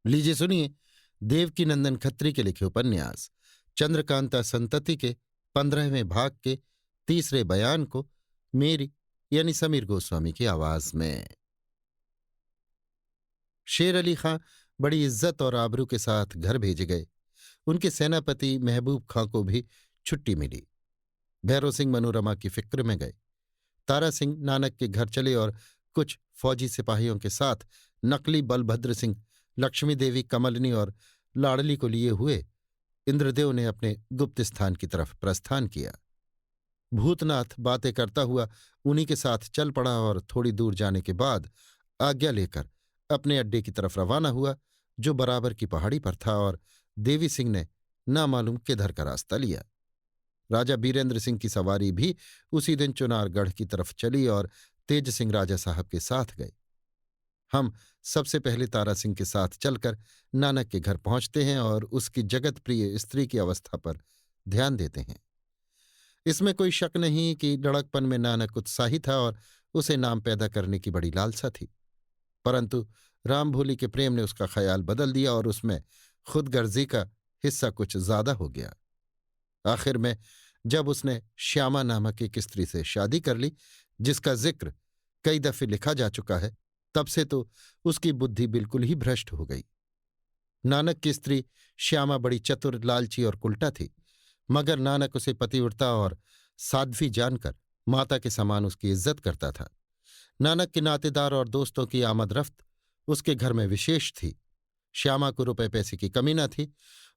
लीजिए सुनिए देवकीनंदन खत्री के लिखे उपन्यास चंद्रकांता संतति के 15वें भाग के तीसरे बयान को मेरी यानी समीर गोस्वामी की आवाज में। शेर अली खां बड़ी इज्जत और आबरू के साथ घर भेजे गए। उनके सेनापति महबूब खां को भी छुट्टी मिली। भैरव सिंह मनोरमा की फिक्र में गए। तारा सिंह नानक के घर चले और कुछ फौजी सिपाहियों के साथ नकली बलभद्र सिंह, लक्ष्मी देवी, कमलनी और लाडली को लिए हुए इंद्रदेव ने अपने गुप्त स्थान की तरफ प्रस्थान किया। भूतनाथ बातें करता हुआ उन्हीं के साथ चल पड़ा और थोड़ी दूर जाने के बाद आज्ञा लेकर अपने अड्डे की तरफ रवाना हुआ, जो बराबर की पहाड़ी पर था, और देवी सिंह ने नामालूम किधर का रास्ता लिया। राजा बीरेंद्र सिंह की सवारी भी उसी दिन चुनारगढ़ की तरफ चली और तेज सिंह राजा साहब के साथ गए। हम सबसे पहले तारा सिंह के साथ चलकर नानक के घर पहुंचते हैं और उसकी जगत प्रिय स्त्री की अवस्था पर ध्यान देते हैं। इसमें कोई शक नहीं कि लड़कपन में नानक उत्साही था और उसे नाम पैदा करने की बड़ी लालसा थी, परंतु राम भोली के प्रेम ने उसका ख्याल बदल दिया और उसमें खुदगर्जी का हिस्सा कुछ ज्यादा हो गया। आखिर में जब उसने श्यामा नामक एक स्त्री से शादी कर ली, जिसका जिक्र कई दफे लिखा जा चुका है, तब से तो उसकी बुद्धि बिल्कुल ही भ्रष्ट हो गई। नानक की स्त्री श्यामा बड़ी चतुर, लालची और कुल्टा थी, मगर नानक उसे पतिव्रता और साध्वी जानकर माता के समान उसकी इज्जत करता था। नानक के नातेदार और दोस्तों की आमदरफ्त उसके घर में विशेष थी। श्यामा को रुपए पैसे की कमी न थी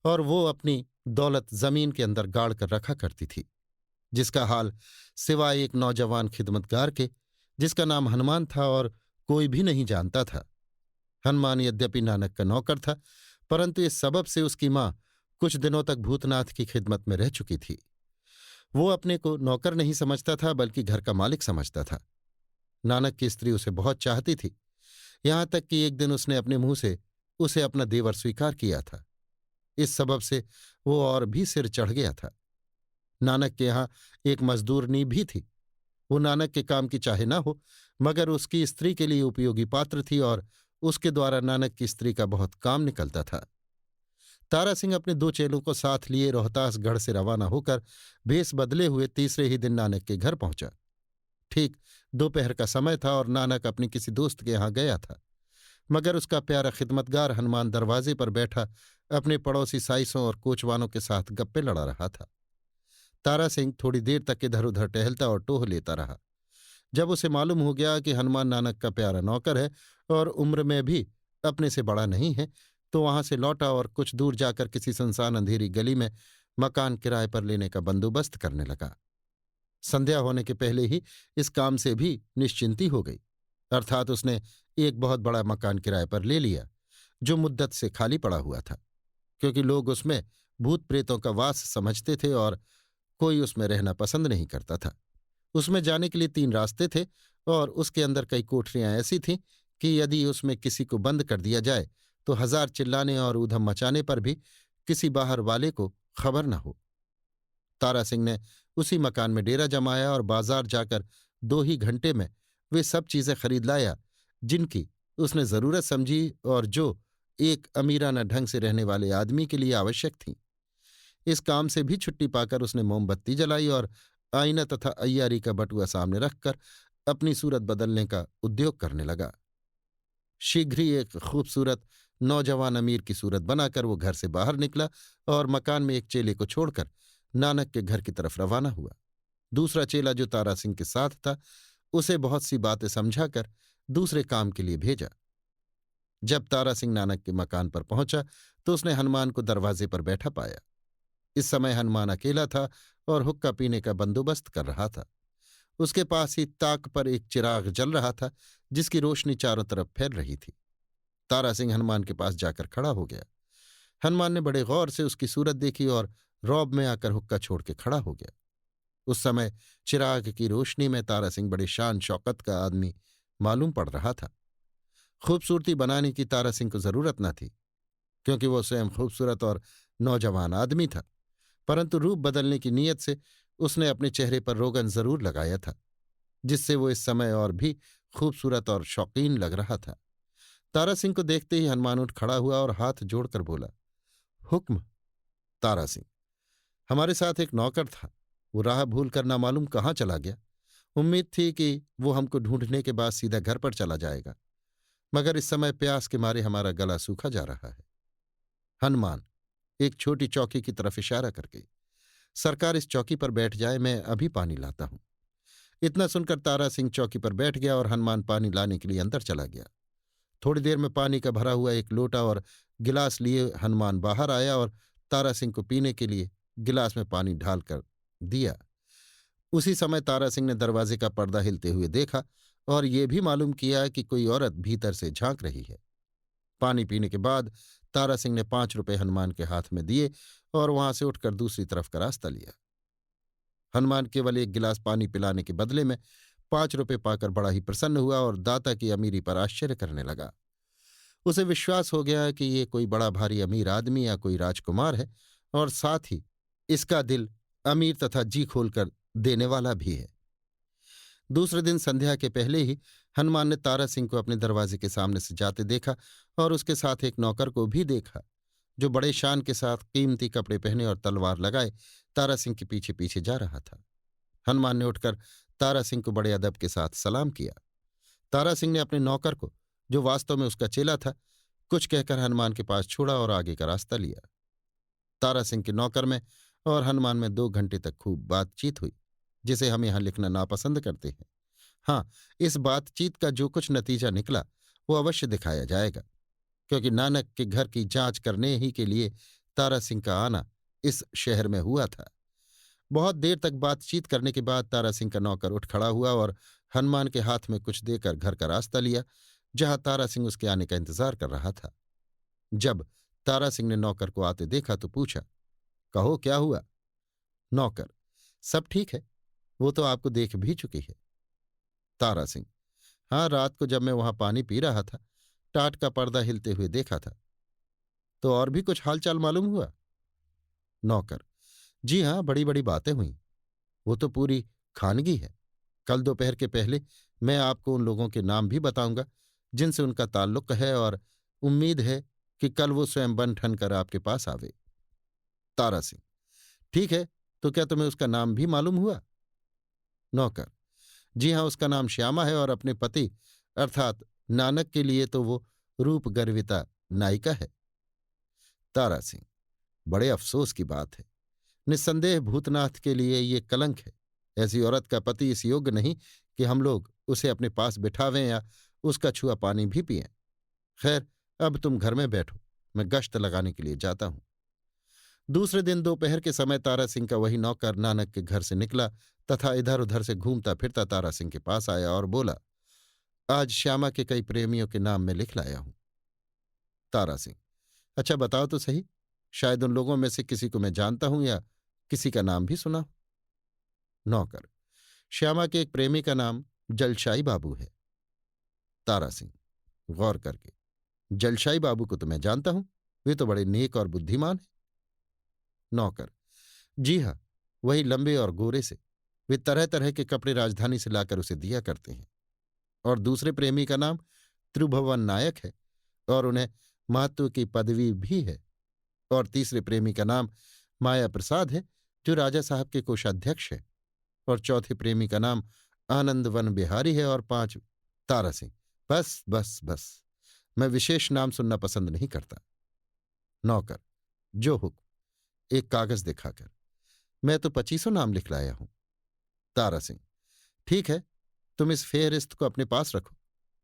और वो अपनी दौलत जमीन के अंदर गाड़ कर रखा करती थी, जिसका हाल सिवाय एक नौजवान खिदमतगार के, जिसका नाम हनुमान था, और कोई भी नहीं जानता था। हनुमान यद्यपि नानक का नौकर था, परंतु इस सबब से उसकी मां कुछ दिनों तक भूतनाथ की खिदमत में रह चुकी थी। वो अपने को नौकर नहीं समझता था, बल्कि घर का मालिक समझता था। नानक की स्त्री उसे बहुत चाहती थी, यहां तक कि एक दिन उसने अपने मुंह से उसे अपना देवर स्वीकार किया था। इस सबब से वो और भी सिर चढ़ गया था। नानक के यहां एक मजदूरनी भी थी। वो नानक के काम की चाहे ना हो, मगर उसकी स्त्री के लिए उपयोगी पात्र थी और उसके द्वारा नानक की स्त्री का बहुत काम निकलता था। तारा सिंह अपने 2 चेलों को साथ लिए रोहतासगढ़ से रवाना होकर भेष बदले हुए तीसरे ही दिन नानक के घर पहुंचा। ठीक दोपहर का समय था और नानक अपने किसी दोस्त के यहां गया था, मगर उसका प्यारा खिदमतगार हनुमान दरवाजे पर बैठा अपने पड़ोसी साइसों और कोचवानों के साथ गप्पे लड़ा रहा था। तारा सिंह थोड़ी देर तक इधर उधर टहलता और टोह लेता रहा। जब उसे मालूम हो गया कि हनुमान नानक का प्यारा नौकर है और उम्र में भी अपने से बड़ा नहीं है, तो वहां से लौटा और कुछ दूर जाकर किसी सुनसान अंधेरी गली में मकान किराए पर लेने का बंदोबस्त करने लगा। संध्या होने के पहले ही इस काम से भी निश्चिंती हो गई, अर्थात उसने एक बहुत बड़ा मकान किराए पर ले लिया, जो मुद्दत से खाली पड़ा हुआ था, क्योंकि लोग उसमें भूत प्रेतों का वास समझते थे और कोई उसमें रहना पसंद नहीं करता था। उसमें जाने के लिए 3 रास्ते थे और उसके अंदर कई कोठरियां ऐसी थीं कि यदि उसमें किसी को बंद कर दिया जाए तो 1000 चिल्लाने और ऊधम मचाने पर भी किसी बाहर वाले को खबर न हो। तारा सिंह ने उसी मकान में डेरा जमाया और बाजार जाकर 2 ही घंटे में वे सब चीजें खरीद लाया जिनकी उसने जरूरत समझी और जो एक अमीराना ढंग से रहने वाले आदमी के लिए आवश्यक थीं। इस काम से भी छुट्टी पाकर उसने मोमबत्ती जलाई और आईना तथा अय्यारी का बटुआ सामने रखकर अपनी सूरत बदलने का उद्योग करने लगा। शीघ्र ही एक खूबसूरत नौजवान अमीर की सूरत बनाकर वो घर से बाहर निकला और मकान में एक चेले को छोड़कर नानक के घर की तरफ रवाना हुआ। दूसरा चेला जो तारा सिंह के साथ था, उसे बहुत सी बातें समझाकर दूसरे काम के लिए भेजा। जब तारा सिंह नानक के मकान पर पहुंचा तो उसने हनुमान को दरवाजे पर बैठा पाया। इस समय हनुमान अकेला था और हुक्का पीने का बंदोबस्त कर रहा था। उसके पास ही ताक पर एक चिराग जल रहा था, जिसकी रोशनी चारों तरफ फैल रही थी। तारा सिंह हनुमान के पास जाकर खड़ा हो गया। हनुमान ने बड़े गौर से उसकी सूरत देखी और रौब में आकर हुक्का छोड़ के खड़ा हो गया। उस समय चिराग की रोशनी में तारा सिंह बड़े शान शौकत का आदमी मालूम पड़ रहा था। खूबसूरती बनाने की तारा सिंह को जरूरत न थी, क्योंकि वो स्वयं खूबसूरत और नौजवान आदमी था, परंतु रूप बदलने की नीयत से उसने अपने चेहरे पर रोगन जरूर लगाया था, जिससे वो इस समय और भी खूबसूरत और शौकीन लग रहा था। तारा सिंह को देखते ही हनुमान उठ खड़ा हुआ और हाथ जोड़कर बोला, हुक्म। तारा सिंह, हमारे साथ एक नौकर था। वो राह भूल कर ना मालूम कहाँ चला गया। उम्मीद थी कि वो हमको ढूंढने के बाद सीधा घर पर चला जाएगा, मगर इस समय प्यास के मारे हमारा गला सूखा जा रहा है। हनुमान एक छोटी चौकी की तरफ इशारा करके, सरकार इस चौकी पर बैठ जाए, मैं अभी पानी लाता हूं। इतना सुनकर तारा सिंह चौकी पर बैठ गया और हनुमान पानी लाने के लिए अंदर चला गया। थोड़ी देर में पानी का भरा हुआ एक लोटा और गिलास लिए हनुमान बाहर आया और तारा सिंह को पीने के लिए गिलास में पानी ढालकर दिया। उसी समय तारा सिंह ने दरवाजे का पर्दा हिलते हुए देखा और ये भी मालूम किया कि कोई औरत भीतर से झांक रही है। पानी पीने के बाद तारा सिंह ने 5 रुपए हनुमान के हाथ में दिए और वहां से उठकर दूसरी तरफ का रास्ता लिया। हनुमान केवल एक गिलास पानी पिलाने के बदले में 5 रुपए पाकर बड़ा ही प्रसन्न हुआ और दाता की अमीरी पर आश्चर्य करने लगा। उसे विश्वास हो गया कि ये कोई बड़ा भारी अमीर आदमी या कोई राजकुमार है, और साथ ही इसका दिल अमीर तथा जी खोलकर देने वाला भी है। दूसरे दिन संध्या के पहले ही हनुमान ने तारा सिंह को अपने दरवाजे के सामने से जाते देखा और उसके साथ एक नौकर को भी देखा, जो बड़े शान के साथ कीमती कपड़े पहने और तलवार लगाए तारा सिंह के पीछे पीछे जा रहा था। हनुमान ने उठकर तारा सिंह को बड़े अदब के साथ सलाम किया। तारा सिंह ने अपने नौकर को, जो वास्तव में उसका चेला था, कुछ कहकर हनुमान के पास छोड़ा और आगे का रास्ता लिया। तारा सिंह के नौकर में और हनुमान में 2 घंटे तक खूब बातचीत हुई, जिसे हम यहां लिखना नापसंद करते हैं। हाँ, इस बातचीत का जो कुछ नतीजा निकला वो अवश्य दिखाया जाएगा, क्योंकि नानक के घर की जांच करने ही के लिए तारा सिंह का आना इस शहर में हुआ था। बहुत देर तक बातचीत करने के बाद तारा सिंह का नौकर उठ खड़ा हुआ और हनुमान के हाथ में कुछ देकर घर का रास्ता लिया, जहां तारा सिंह उसके आने का इंतजार कर रहा था। जब तारा सिंह ने नौकर को आते देखा तो पूछा, कहो क्या हुआ? नौकर, सब ठीक है, वो तो आपको देख भी चुकी है। तारा सिंह, हाँ, रात को जब मैं वहां पानी पी रहा था, टाट का पर्दा हिलते हुए देखा था। तो और भी कुछ हालचाल मालूम हुआ? नौकर, जी हाँ, बड़ी बड़ी बातें हुई। वो तो पूरी खानगी है। कल दोपहर के पहले मैं आपको उन लोगों के नाम भी बताऊंगा जिनसे उनका ताल्लुक है, और उम्मीद है कि कल वो स्वयं बन ठन कर आपके पास आवे। तारा सिंह, ठीक है, तो क्या तुम्हें उसका नाम भी मालूम हुआ? नौकर, जी हाँ, उसका नाम श्यामा है और अपने पति अर्थात नानक के लिए तो वो रूप गर्विता नायिका है। तारा सिंह, बड़े अफसोस की बात है। निस्संदेह भूतनाथ के लिए ये कलंक है। ऐसी औरत का पति इस योग्य नहीं कि हम लोग उसे अपने पास बिठावें या उसका छुआ पानी भी पिएं। खैर, अब तुम घर में बैठो, मैं गश्त लगाने के लिए जाता हूं। दूसरे दिन दोपहर के समय तारा सिंह का वही नौकर नानक के घर से निकला तथा इधर उधर से घूमता फिरता तारा सिंह के पास आया और बोला, आज श्यामा के कई प्रेमियों के नाम मैं लिख लाया हूं। तारा सिंह, अच्छा बताओ तो सही, शायद उन लोगों में से किसी को मैं जानता हूं या किसी का नाम भी सुना हूं। नौकर, श्यामा के एक प्रेमी का नाम जलशाई बाबू है। तारा सिंह गौर करके, जलशाई बाबू को तो मैं जानता हूं, वे तो बड़े नेक और बुद्धिमान हैं। नौकर, जी हां, वही लंबे और गोरे से। वे तरह तरह के कपड़े राजधानी से लाकर उसे दिया करते हैं। और दूसरे प्रेमी का नाम त्रिभुवन नायक है और उन्हें महत्व की पदवी भी है। और तीसरे प्रेमी का नाम माया प्रसाद है, जो राजा साहब के कोषाध्यक्ष है। और चौथे प्रेमी का नाम आनंद वन बिहारी है। और 5। तारा सिंह, बस बस बस, मैं विशेष नाम सुनना पसंद नहीं करता। नौकर, जो हुक्म। एक कागज दिखाकर, मैं तो 25 नाम लिख लाया हूं। तारा सिंह, ठीक है, तुम इस फेहरिस्त को अपने पास रखो,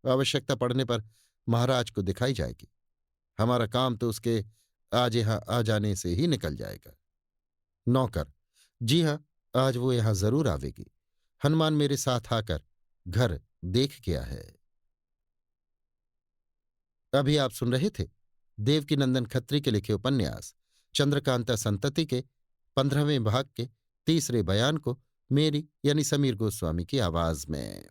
आवश्यकता पड़ने पर महाराज को दिखाई जाएगी। हमारा काम तो उसके आज यहां आ जाने से ही निकल जाएगा। नौकर, जी हां, आज वो यहां जरूर आवेगी। हनुमान मेरे साथ आकर घर देख गया है। अभी आप सुन रहे थे देवकीनंदन खत्री के लिखे उपन्यास चंद्रकांता संतति के 15वें भाग के तीसरे बयान को मेरी यानी समीर गोस्वामी की आवाज में।